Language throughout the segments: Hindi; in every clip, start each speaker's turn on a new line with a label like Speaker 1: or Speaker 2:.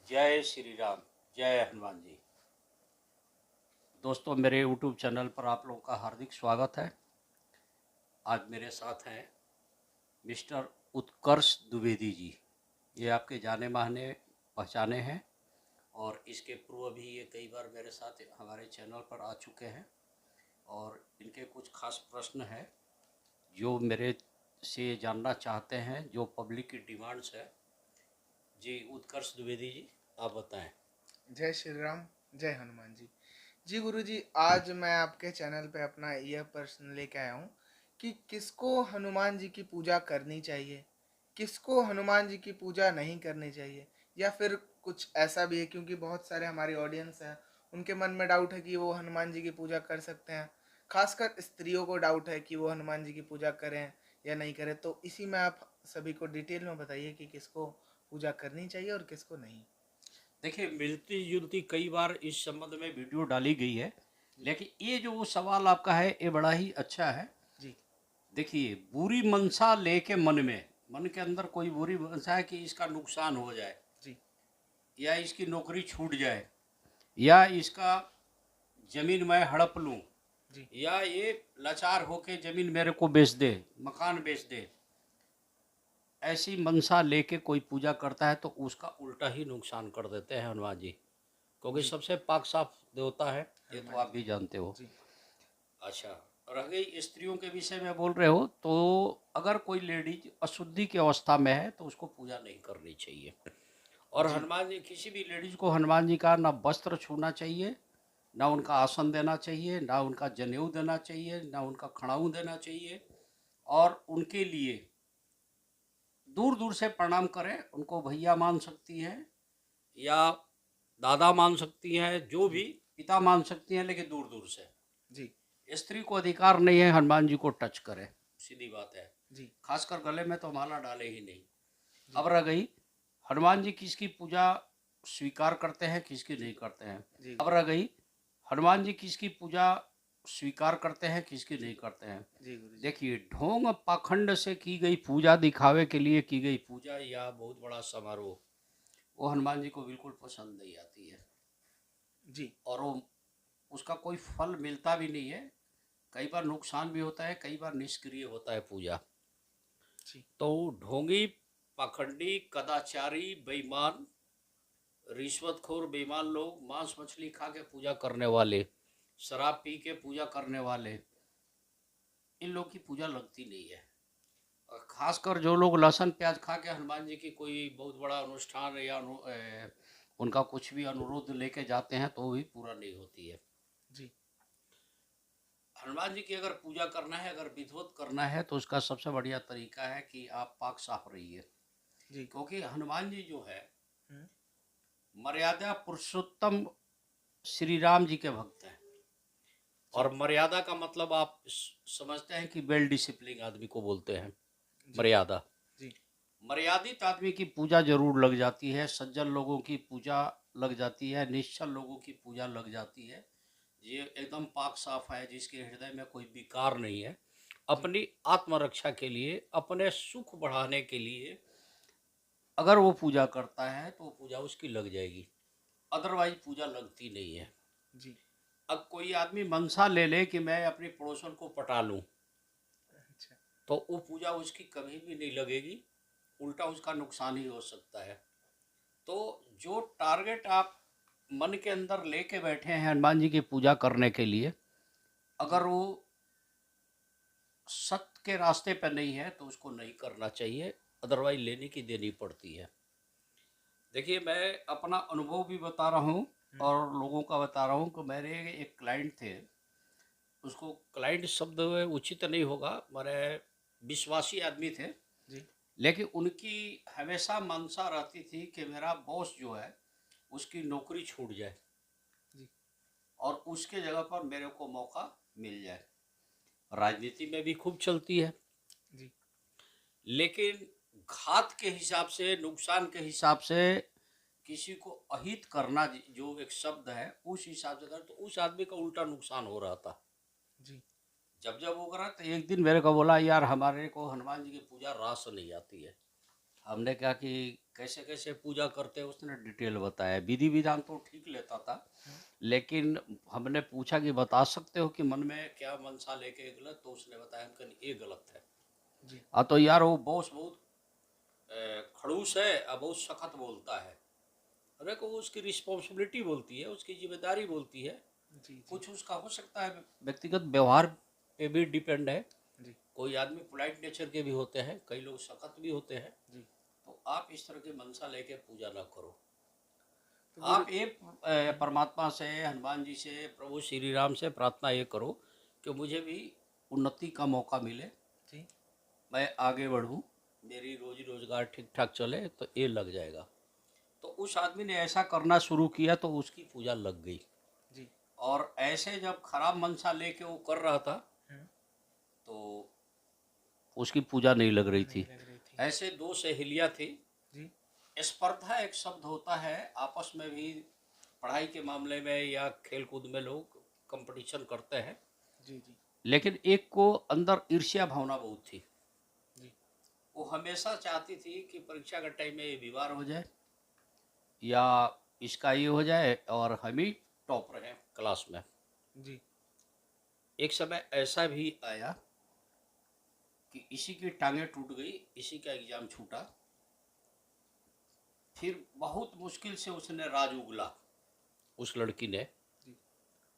Speaker 1: जय श्री राम। जय हनुमान जी। दोस्तों, मेरे YouTube चैनल पर आप लोगों का हार्दिक स्वागत है। आज मेरे साथ हैं मिस्टर उत्कर्ष द्विवेदी जी। ये आपके जाने माने पहचाने हैं और इसके पूर्व भी ये कई बार मेरे साथ हमारे चैनल पर आ चुके हैं और इनके कुछ खास प्रश्न हैं जो मेरे से जानना चाहते हैं, जो पब्लिक की डिमांड्स है। जी उत्कर्ष द्विवेदी जी, आप बताएं।
Speaker 2: जय श्री राम। जय हनुमान जी। जी गुरु जी, आज मैं आपके चैनल पे अपना यह प्रश्न लेके आया हूँ कि किसको हनुमान जी की पूजा करनी चाहिए, किसको हनुमान जी की पूजा नहीं करनी चाहिए, या फिर कुछ ऐसा भी है क्योंकि बहुत सारे हमारी ऑडियंस हैं, उनके मन में डाउट है कि वो हनुमान जी की पूजा कर सकते हैं। खासकर स्त्रियों को डाउट है कि वो हनुमान जी की पूजा करें या नहीं करें। तो इसी में आप सभी को डिटेल में बताइए कि किसको पूजा करनी चाहिए और किसको नहीं।
Speaker 1: देखिए, मिलती जुलती कई बार इस संबंध में वीडियो डाली गई है, लेकिन ये जो सवाल आपका है ये बड़ा ही अच्छा है।
Speaker 2: जी
Speaker 1: देखिए, बुरी मनसा लेके मन के अंदर कोई बुरी मनसा है कि इसका नुकसान हो जाए,
Speaker 2: जी
Speaker 1: या इसकी नौकरी छूट जाए, या इसका जमीन मैं हड़प लूं,
Speaker 2: जी
Speaker 1: या ये लाचार होके जमीन मेरे को बेच दे, मकान बेच दे, ऐसी मनसा लेके कोई पूजा करता है तो उसका उल्टा ही नुकसान कर देते हैं हनुमान जी, क्योंकि
Speaker 2: जी
Speaker 1: सबसे पाक साफ देवता है, ये तो
Speaker 2: हनुमान
Speaker 1: आप भी जानते हो।
Speaker 2: जी।
Speaker 1: अच्छा, रह गई स्त्रियों के विषय में बोल रहे हो, तो अगर कोई लेडीज अशुद्धि की अवस्था में है तो उसको पूजा नहीं करनी चाहिए। और
Speaker 2: जी
Speaker 1: हनुमान जी, किसी भी लेडीज को हनुमान जी का ना वस्त्र छूना चाहिए, ना उनका आसन देना चाहिए, ना उनका जनेऊ देना चाहिए, ना उनका खड़ाऊ देना चाहिए। और उनके लिए दूर दूर से प्रणाम करें, उनको भैया मान सकती हैं या दादा मान सकती हैं, जो
Speaker 2: जी
Speaker 1: भी पिता मान सकती हैं, लेकिन दूर दूर से।
Speaker 2: जी
Speaker 1: स्त्री को अधिकार नहीं है हनुमान जी को टच करे, सीधी बात है।
Speaker 2: जी
Speaker 1: खासकर गले में तो माला डाले ही नहीं।
Speaker 2: जी
Speaker 1: अब रह गई हनुमान जी किसकी पूजा स्वीकार करते हैं, किसकी
Speaker 2: जी
Speaker 1: नहीं करते हैं।
Speaker 2: जी
Speaker 1: अब
Speaker 2: गुरु
Speaker 1: रह गई हनुमान जी किसकी पूजा स्वीकार करते हैं, किसकी
Speaker 2: जी
Speaker 1: नहीं करते हैं।
Speaker 2: जी गुरु जी।
Speaker 1: देखिए, ढोंग पाखंड से की गई पूजा, दिखावे के लिए की गई पूजा या बहुत बड़ा समारोह, वो हनुमान जी को बिल्कुल पसंद नहीं आती है।
Speaker 2: जी
Speaker 1: और वो उसका कोई फल मिलता भी नहीं है। कई बार नुकसान भी होता है, कई बार निष्क्रिय होता है पूजा।
Speaker 2: जी
Speaker 1: तो ढोंगी, पाखंडी, कदाचारी, बेईमान, रिश्वतखोर, बेईमान लोग, मांस मछली खा के पूजा करने वाले, शराब पी के पूजा करने वाले, इन लोग की पूजा लगती नहीं है। और खासकर जो लोग लहसुन प्याज खा के हनुमान जी की कोई बहुत बड़ा अनुष्ठान या उनका कुछ भी अनुरोध लेके जाते हैं तो वो भी पूरा नहीं होती है।
Speaker 2: जी
Speaker 1: हनुमान जी की अगर पूजा करना है, अगर विधिवत करना है, तो उसका सबसे बढ़िया तरीका है कि आप पाक साफ रहिए।
Speaker 2: जी।
Speaker 1: क्योंकि हनुमान जी जो है
Speaker 2: हम्म।
Speaker 1: मर्यादा पुरुषोत्तम श्री राम जी के भक्त हैं।
Speaker 2: जी
Speaker 1: और मर्यादा का मतलब आप समझते हैं कि वेल डिसिप्लिन आदमी को बोलते हैं
Speaker 2: जी
Speaker 1: मर्यादा।
Speaker 2: जी
Speaker 1: मर्यादित आदमी की पूजा जरूर लग जाती है, सज्जन लोगों की पूजा लग जाती है, निश्चल लोगों की पूजा लग जाती है। ये एकदम पाक साफ है, जिसके हृदय में कोई विकार नहीं है,
Speaker 2: जी
Speaker 1: अपनी आत्मरक्षा के लिए, अपने सुख बढ़ाने के लिए अगर वो पूजा करता है तो वो पूजा उसकी लग जाएगी, अदरवाइज पूजा लगती नहीं है।
Speaker 2: जी।
Speaker 1: अब कोई आदमी मनसा ले ले कि मैं अपने पड़ोसन को पटा लूं,
Speaker 2: अच्छा।
Speaker 1: तो वो पूजा उसकी कभी भी नहीं लगेगी, उल्टा उसका नुकसान ही हो सकता है। तो जो टारगेट आप मन के अंदर लेके बैठे हैं हनुमान जी की पूजा करने के लिए,
Speaker 2: जी
Speaker 1: अगर वो सत्य के रास्ते पर नहीं है तो उसको नहीं करना चाहिए, अदरवाइज लेने की देनी पड़ती है। देखिए, मैं अपना अनुभव भी बता रहा हूँ
Speaker 2: हम्म।
Speaker 1: और लोगों का बता रहा हूँ कि मेरे एक क्लाइंट थे, उसको क्लाइंट शब्द उचित नहीं होगा, मेरे विश्वासी आदमी थे,
Speaker 2: जी
Speaker 1: लेकिन उनकी हमेशा मंशा रहती थी कि मेरा बॉस जो है उसकी नौकरी छूट जाए
Speaker 2: जी
Speaker 1: और उसके जगह पर मेरे को मौका मिल जाए। राजनीति में भी खूब चलती है,
Speaker 2: जी
Speaker 1: लेकिन घात के हिसाब से, नुकसान के हिसाब से, किसी को अहित करना जो एक शब्द है उस हिसाब से कर, तो उस आदमी का उल्टा नुकसान हो रहा था।
Speaker 2: जी
Speaker 1: जब जब वो करा तो एक दिन मेरे को बोला, यार हमारे को हनुमान जी की पूजा रास नहीं आती है। हमने कहा कि कैसे कैसे पूजा करते हैं उसने डिटेल बताया। विधि विधान तो ठीक लेता था, लेकिन हमने पूछा कि बता सकते हो कि मन में क्या मनसा लेके गलत, तो उसने बताया हमको ये गलत है।
Speaker 2: जी
Speaker 1: हाँ तो यार वो बॉस बहुत खड़ूस है और बहुत सख्त बोलता है। अरे को उसकी रिस्पॉन्सिबिलिटी बोलती है, उसकी जिम्मेदारी बोलती है।
Speaker 2: जी जी
Speaker 1: कुछ उसका हो सकता है व्यक्तिगत व्यवहार पे भी डिपेंड है।
Speaker 2: जी
Speaker 1: कोई आदमी पोलाइट नेचर के भी होते हैं, कई लोग सख्त भी होते हैं।
Speaker 2: जी।
Speaker 1: तो आप इस तरह की मनसा लेके पूजा ना करो।
Speaker 2: तो गुरु।
Speaker 1: आप एक परमात्मा से, हनुमान जी से, प्रभु श्री राम से प्रार्थना ये करो कि मुझे भी उन्नति का मौका मिले,
Speaker 2: जी
Speaker 1: मैं आगे बढ़ूं, मेरी रोजी रोजगार ठीक ठाक चले, तो ये लग जाएगा। तो उस आदमी ने ऐसा करना शुरू किया तो उसकी पूजा लग गई।
Speaker 2: जी।
Speaker 1: और ऐसे जब खराब मनसा लेके वो कर रहा था
Speaker 2: हम्म।
Speaker 1: तो उसकी पूजा नहीं लग रही
Speaker 2: नहीं
Speaker 1: थी।
Speaker 2: लग रही थी।
Speaker 1: ऐसे दो सहेलियां थी।
Speaker 2: जी
Speaker 1: स्पर्धा एक शब्द होता है, आपस में भी पढ़ाई के मामले में या खेल कूद में लोग कंपटीशन करते हैं।
Speaker 2: जी जी
Speaker 1: लेकिन एक को अंदर ईर्ष्या भावना बहुत थी।
Speaker 2: जी
Speaker 1: वो हमेशा चाहती थी कि परीक्षा के टाइम में ये बीमार हो जाए या इसका ये हो जाए और हम ही टॉप रहे क्लास में।
Speaker 2: जी
Speaker 1: एक समय ऐसा भी आया कि इसी की टांगें टूट गई, इसी का एग्जाम छूटा। फिर बहुत मुश्किल से उसने राज उगला, उस लड़की ने।
Speaker 2: जी।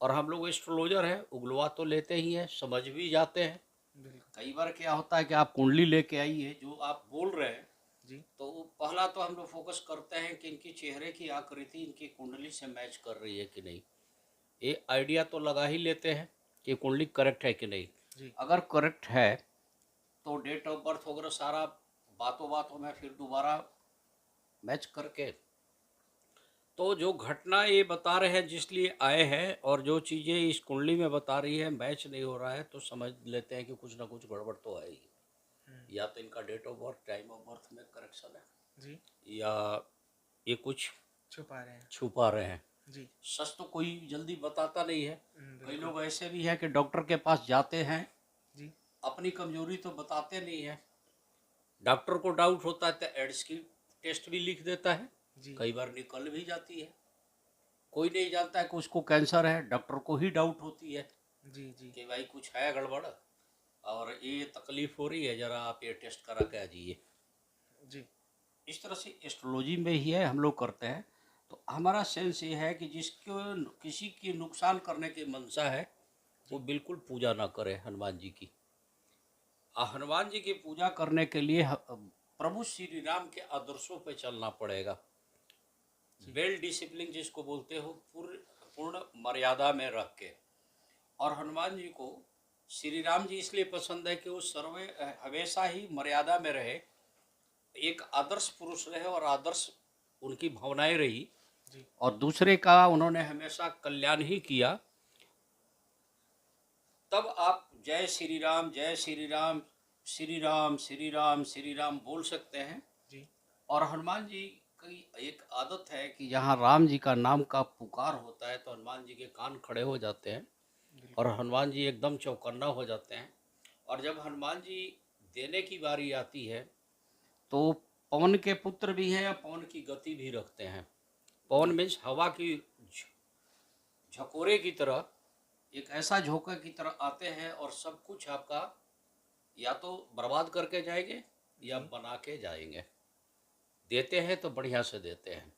Speaker 1: और हम लोग एस्ट्रोलॉजर हैं, उगलवा तो लेते ही हैं, समझ भी जाते हैं।
Speaker 2: बिल्कुल।
Speaker 1: कई बार क्या होता है कि आप कुंडली लेके आइए, जो आप बोल रहे हैं,
Speaker 2: जी
Speaker 1: तो पहला तो हम लोग फोकस करते हैं कि इनकी चेहरे की आकृति इनकी कुंडली से मैच कर रही है कि नहीं। ये आइडिया तो लगा ही लेते हैं कि कुंडली करेक्ट है कि नहीं।
Speaker 2: जी
Speaker 1: अगर करेक्ट है तो डेट ऑफ बर्थ वगैरह सारा बातों बातों में फिर दोबारा मैच करके, तो जो घटना ये बता रहे हैं जिस लिए आए हैं और जो चीज़ें इस कुंडली में बता रही है मैच नहीं हो रहा है, तो समझ लेते हैं कि कुछ ना कुछ गड़बड़ तो आएगी।
Speaker 2: हम्म।
Speaker 1: या तो इनका date of birth, time of birth में करेक्शन है,
Speaker 2: जी।
Speaker 1: या ये कुछ
Speaker 2: छुपा रहे हैं।
Speaker 1: छुपा रहे हैं।
Speaker 2: जी।
Speaker 1: सच तो कोई जल्दी बताता नहीं है। कई
Speaker 2: बिल्कुल।
Speaker 1: लोग ऐसे भी हैं कि डॉक्टर के पास जाते हैं,
Speaker 2: जी
Speaker 1: अपनी कमजोरी तो बताते नहीं है। डॉक्टर को डाउट होता है तो एड्स की टेस्ट भी लिख देता है,
Speaker 2: जी
Speaker 1: कई बार निकल भी जाती है। कोई नहीं जानता है कि उसको कैंसर है, डॉक्टर को ही डाउट होती है
Speaker 2: जी जी
Speaker 1: कि भाई कुछ है गड़बड़ और ये तकलीफ हो रही है, ज़रा आप ये टेस्ट करा के आ जाइए।
Speaker 2: जी
Speaker 1: इस तरह से एस्ट्रोलॉजी में ही है, हम लोग करते हैं। तो हमारा सेंस ये है कि जिसको किसी की नुकसान करने की मंशा है वो
Speaker 2: जी
Speaker 1: बिल्कुल पूजा ना करे हनुमान जी की। हनुमान जी की पूजा करने के लिए प्रभु श्री राम के आदर्शों पे चलना पड़ेगा।
Speaker 2: जी
Speaker 1: वेल डिसिप्लिन जिसको बोलते हो, पूर्ण पूर्ण मर्यादा में रख के। और हनुमान जी को श्री राम जी इसलिए पसंद है कि वो सर्वे हमेशा ही मर्यादा में रहे, एक आदर्श पुरुष रहे और आदर्श उनकी भावनाएं रही,
Speaker 2: जी
Speaker 1: और दूसरे का उन्होंने हमेशा कल्याण ही किया। तब आप जय श्री राम, जय श्री राम, श्री राम श्री राम श्री राम बोल सकते हैं।
Speaker 2: जी
Speaker 1: और हनुमान जी की एक आदत है कि जहाँ राम जी का नाम का पुकार होता है तो हनुमान जी के कान खड़े हो जाते हैं और
Speaker 2: बिल्कुल।
Speaker 1: हनुमान जी एकदम चौकन्ना हो जाते हैं। और जब हनुमान जी देने की बारी आती है तो पवन के पुत्र भी हैं या पवन की गति भी रखते हैं। पवन मीन्स हवा की झकोरे की तरह, एक ऐसा झोंका की तरह आते हैं और सब कुछ आपका या तो बर्बाद करके जाएंगे या
Speaker 2: जी
Speaker 1: बना के जाएंगे। देते हैं तो बढ़िया से देते हैं।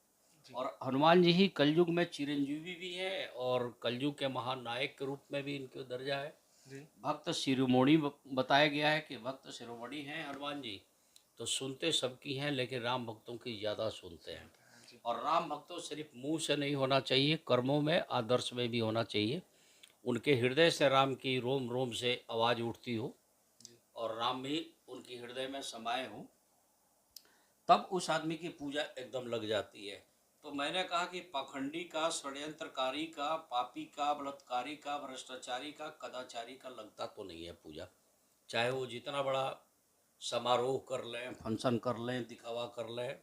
Speaker 2: जी
Speaker 1: और हनुमान जी ही कलयुग में चिरंजीवी भी हैं और कलयुग के महानायक के रूप में भी इनका दर्जा है।
Speaker 2: जी
Speaker 1: भक्त शिरोमणि बताया गया है कि भक्त शिरोमणि हैं हनुमान जी। तो सुनते सबकी हैं लेकिन राम भक्तों की ज़्यादा सुनते हैं।
Speaker 2: सुनते हैं। जी
Speaker 1: और राम भक्तों सिर्फ मुंह से नहीं होना चाहिए, कर्मों में, आदर्श में भी होना चाहिए। उनके हृदय से राम की रोम रोम से आवाज़ उठती हो
Speaker 2: जी
Speaker 1: और राम भी उनकी हृदय में समाये हों, तब उस आदमी की पूजा एकदम लग जाती है। तो मैंने कहा कि पाखंडी का, षड्यंत्रकारी का, पापी का, बलात्कारी का, भ्रष्टाचारी का, कदाचारी का लगता तो नहीं है पूजा। चाहे वो जितना बड़ा समारोह कर लें, फंक्शन कर लें, दिखावा कर लें,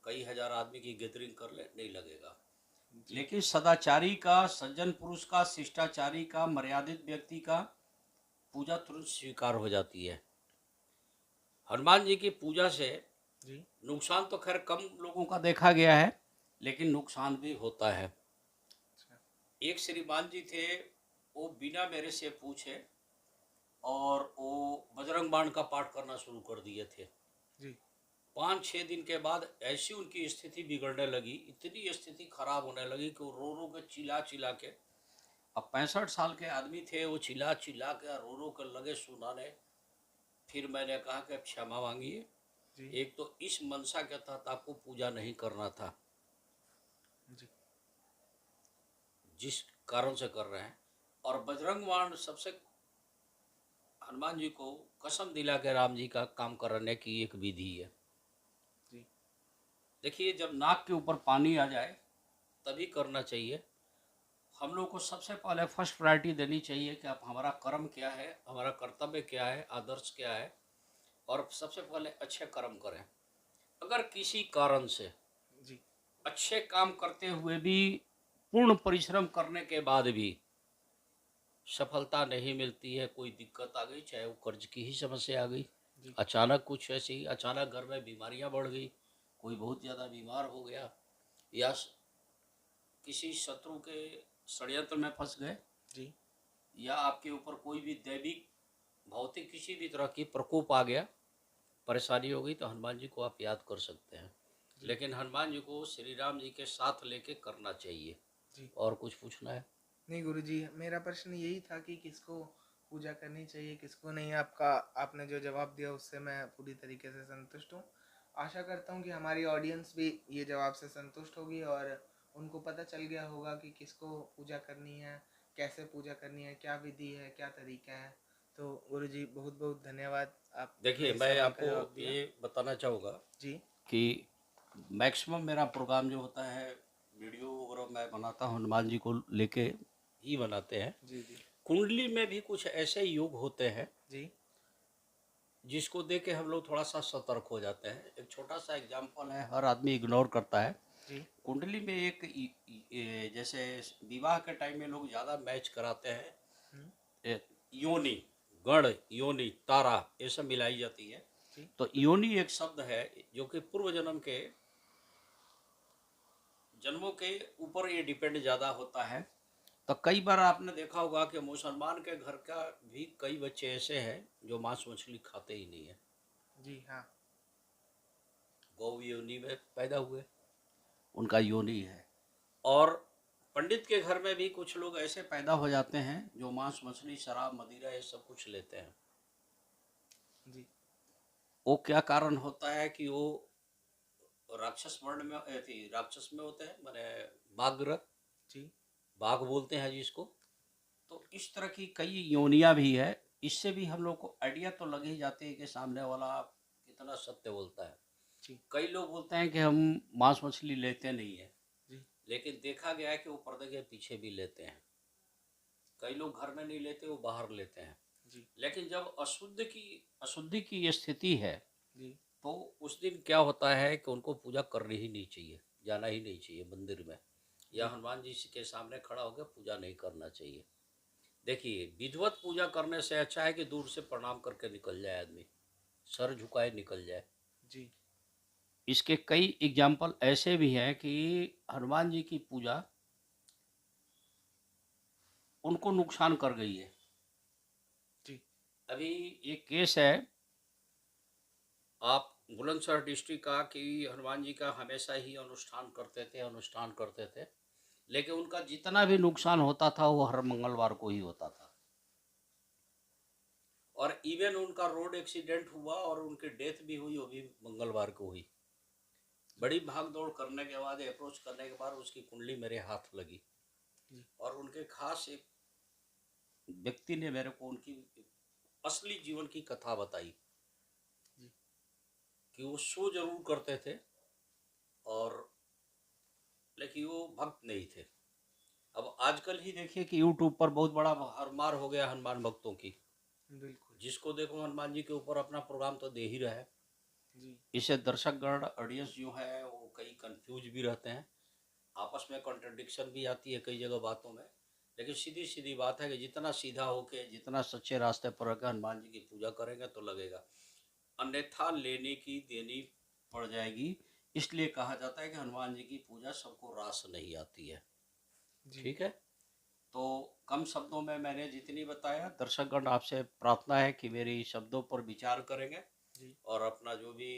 Speaker 1: कई हजार आदमी की गैदरिंग कर लें, नहीं लगेगा।
Speaker 2: जी
Speaker 1: लेकिन सदाचारी का, सज्जन पुरुष का, शिष्टाचारी का, मर्यादित व्यक्ति का पूजा तुरंत स्वीकार हो जाती है। हनुमान जी की पूजा से
Speaker 2: जी।
Speaker 1: नुकसान तो खैर कम लोगों का देखा गया है, लेकिन नुकसान भी होता है।
Speaker 2: अच्छा।
Speaker 1: एक श्रीमान जी थे, वो बिना मेरे से पूछे और वो बजरंग बाण का पाठ करना शुरू कर दिए थे।
Speaker 2: जी।
Speaker 1: 5-6 दिन के बाद ऐसी उनकी स्थिति बिगड़ने लगी, इतनी स्थिति खराब होने लगी कि वो रो के चिल्ला चिल्ला के, अब 65 साल के आदमी थे, वो चिल्ला चिल्ला के रो के लगे सुनाने। फिर मैंने कहा कि अब क्षमा मांगिए,
Speaker 2: जी।
Speaker 1: एक तो इस मनसा के तहत आपको पूजा नहीं करना था,
Speaker 2: जी।
Speaker 1: जिस कारण से कर रहे हैं। और बजरंग बाण सबसे, हनुमान जी को कसम दिला के राम जी का काम कराने की एक विधि है।
Speaker 2: जी।
Speaker 1: देखिए, जब नाक के ऊपर पानी आ जाए तभी करना चाहिए। हम लोग को सबसे पहले फर्स्ट प्रायोरिटी देनी चाहिए कि आप, हमारा कर्म क्या है, हमारा कर्तव्य क्या है, आदर्श क्या है, और सबसे पहले अच्छे कर्म करें। अगर किसी कारण से
Speaker 2: जी।
Speaker 1: अच्छे काम करते हुए भी, पूर्ण परिश्रम करने के बाद भी सफलता नहीं मिलती है, कोई दिक्कत आ गई, चाहे वो कर्ज की ही समस्या आ गई,
Speaker 2: जी।
Speaker 1: अचानक कुछ ऐसी, अचानक घर में बीमारियां बढ़ गई, कोई बहुत ज़्यादा बीमार हो गया, या किसी शत्रु के षड्यंत्र में फंस गए,
Speaker 2: जी।
Speaker 1: या आपके ऊपर कोई भी दैविक भौतिक किसी भी तरह की प्रकोप आ गया, परेशानी हो गई, तो हनुमान जी को आप याद कर सकते हैं।
Speaker 2: जी।
Speaker 1: लेकिन हनुमान जी को श्री राम जी के साथ लेके करना चाहिए।
Speaker 2: जी।
Speaker 1: और कुछ पूछना है?
Speaker 2: नहीं गुरुजी, मेरा प्रश्न यही था कि किसको पूजा करनी चाहिए, किसको नहीं। आपका आपने जो जवाब दिया उससे मैं पूरी तरीके से संतुष्ट हूँ। आशा करता हूँ कि हमारी ऑडियंस भी ये जवाब से संतुष्ट होगी और उनको पता चल गया होगा कि किसको पूजा करनी है, कैसे पूजा करनी है, क्या विधि है, क्या तरीका है। तो गुरुजी बहुत बहुत धन्यवाद, आपने
Speaker 1: देखिए,
Speaker 2: इस
Speaker 1: मैं
Speaker 2: सवाल का
Speaker 1: आपको
Speaker 2: जवाब दिया।
Speaker 1: ये बताना चाहूँगा
Speaker 2: जी।
Speaker 1: कि मैक्सिमम मेरा प्रोग्राम जो होता है, वीडियो वगैरह मैं बनाता हूँ, हनुमान जी को लेके ही बनाते हैं।
Speaker 2: जी। जी।
Speaker 1: कुंडली में भी कुछ ऐसे योग होते हैं
Speaker 2: जी।
Speaker 1: जिसको देख के हम लोग थोड़ा सा सतर्क हो जाते हैं। एक छोटा सा एग्जांपल है, हर आदमी इग्नोर करता है।
Speaker 2: जी।
Speaker 1: कुंडली में एक जैसे विवाह के टाइम में लोग ज़्यादा मैच कराते हैं,
Speaker 2: हम्म।
Speaker 1: ए, योनि, गण, योनि, तारा, ये सब मिलाई जाती है।
Speaker 2: जी।
Speaker 1: तो योनि एक शब्द है जो कि पूर्व जन्म के जन्मों के ऊपर ये डिपेंड ज़्यादा होता है। तो कई बार आपने देखा होगा कि मुसलमान के घर का भी कई बच्चे ऐसे हैं जो मांस मछली खाते ही नहीं है,
Speaker 2: जी। हाँ।
Speaker 1: गौ योनि में पैदा हुए, उनका योनि है। और पंडित के घर में भी कुछ लोग ऐसे पैदा हो जाते हैं जो मांस मछली शराब मदिरा ये सब कुछ लेते हैं।
Speaker 2: जी।
Speaker 1: वो क्या कारण होता है कि वो राक्षस वर्ण में राक्षस में होते हैं, माने बाघ,
Speaker 2: जी।
Speaker 1: बाघ बोलते हैं जिसको। तो इस तरह की कई योनियां भी है। इससे भी हम लोग को आइडिया तो लग ही जाती है कि सामने वाला कितना सत्य बोलता है।
Speaker 2: जी।
Speaker 1: कई लोग बोलते हैं कि हम मांस मछली लेते नहीं है,
Speaker 2: जी।
Speaker 1: लेकिन देखा गया है कि वो पर्दे के पीछे भी लेते हैं। कई लोग घर में नहीं लेते, वो बाहर लेते हैं।
Speaker 2: जी।
Speaker 1: लेकिन जब अशुद्धि की स्थिति है,
Speaker 2: जी।
Speaker 1: तो उस दिन क्या होता है कि उनको पूजा करनी ही नहीं चाहिए, जाना ही नहीं चाहिए मंदिर में, या
Speaker 2: जी।
Speaker 1: हनुमान जी के सामने खड़ा होकर पूजा नहीं करना चाहिए। देखिए, विधिवत पूजा करने से अच्छा है कि दूर से प्रणाम करके निकल जाए आदमी, सर झुकाए निकल जाए।
Speaker 2: जी।
Speaker 1: इसके कई एग्जाम्पल ऐसे भी हैं कि हनुमान जी की पूजा उनको नुकसान कर गई है।
Speaker 2: जी।
Speaker 1: अभी एक केस है, आप बुलंदशहर डिस्ट्रिक्ट का, कि हनुमान जी का हमेशा ही अनुष्ठान करते थे, लेकिन उनका जितना भी नुकसान होता था वो हर मंगलवार को ही होता था। और इवन उनका रोड एक्सीडेंट हुआ और उनकी डेथ भी हुई, वो भी मंगलवार को हुई। बड़ी भाग दौड़ करने के बाद, अप्रोच करने के बाद उसकी कुंडली मेरे हाथ लगी।
Speaker 2: जी।
Speaker 1: और उनके खास एक व्यक्ति ने मेरे को उनकी असली जीवन की कथा बताई
Speaker 2: जी।
Speaker 1: कि वो शो जरूर करते थे, और लेकिन वो भक्त नहीं थे। अब आजकल ही देखिए कि यूट्यूब पर बहुत बड़ा भरमार हो गया हनुमान भक्तों की।
Speaker 2: बिल्कुल।
Speaker 1: जिसको देखो हनुमान जी के ऊपर अपना प्रोग्राम तो दे ही रहा है।
Speaker 2: जी।
Speaker 1: इससे दर्शकगण, ऑडियंस जो है वो कई कंफ्यूज भी रहते हैं, आपस में कॉन्ट्रडिक्शन भी आती है कई जगह बातों में। लेकिन सीधी सीधी बात है कि जितना सीधा होके, जितना सच्चे रास्ते पर रहकर हनुमान जी की पूजा करेंगे तो लगेगा। अन्यथा लेने की देनी पड़ जाएगी। इसलिए कहा जाता है कि हनुमान जी की पूजा सबको रास नहीं आती है।
Speaker 2: जी
Speaker 1: ठीक है, तो कम शब्दों में मैंने जितनी बताया, दर्शकगण आपसे प्रार्थना है कि मेरी शब्दों पर विचार करेंगे
Speaker 2: जी
Speaker 1: और अपना जो भी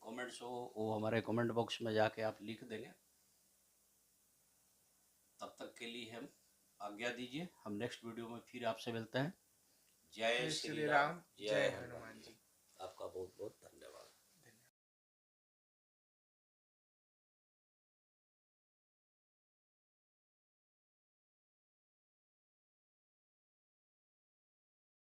Speaker 1: कमेंट्स हो वो हमारे कमेंट बॉक्स में जाके आप लिख देंगे। तब तक के लिए हम आज्ञा दीजिए, हम नेक्स्ट वीडियो में फिर आपसे मिलते हैं। जय
Speaker 2: जय
Speaker 1: श्री
Speaker 2: श्री
Speaker 1: राम,
Speaker 2: राम,
Speaker 1: जय
Speaker 2: जय
Speaker 1: हनुमान
Speaker 2: हनुमान
Speaker 1: जी।
Speaker 2: जी।
Speaker 1: आपका बहुत बहुत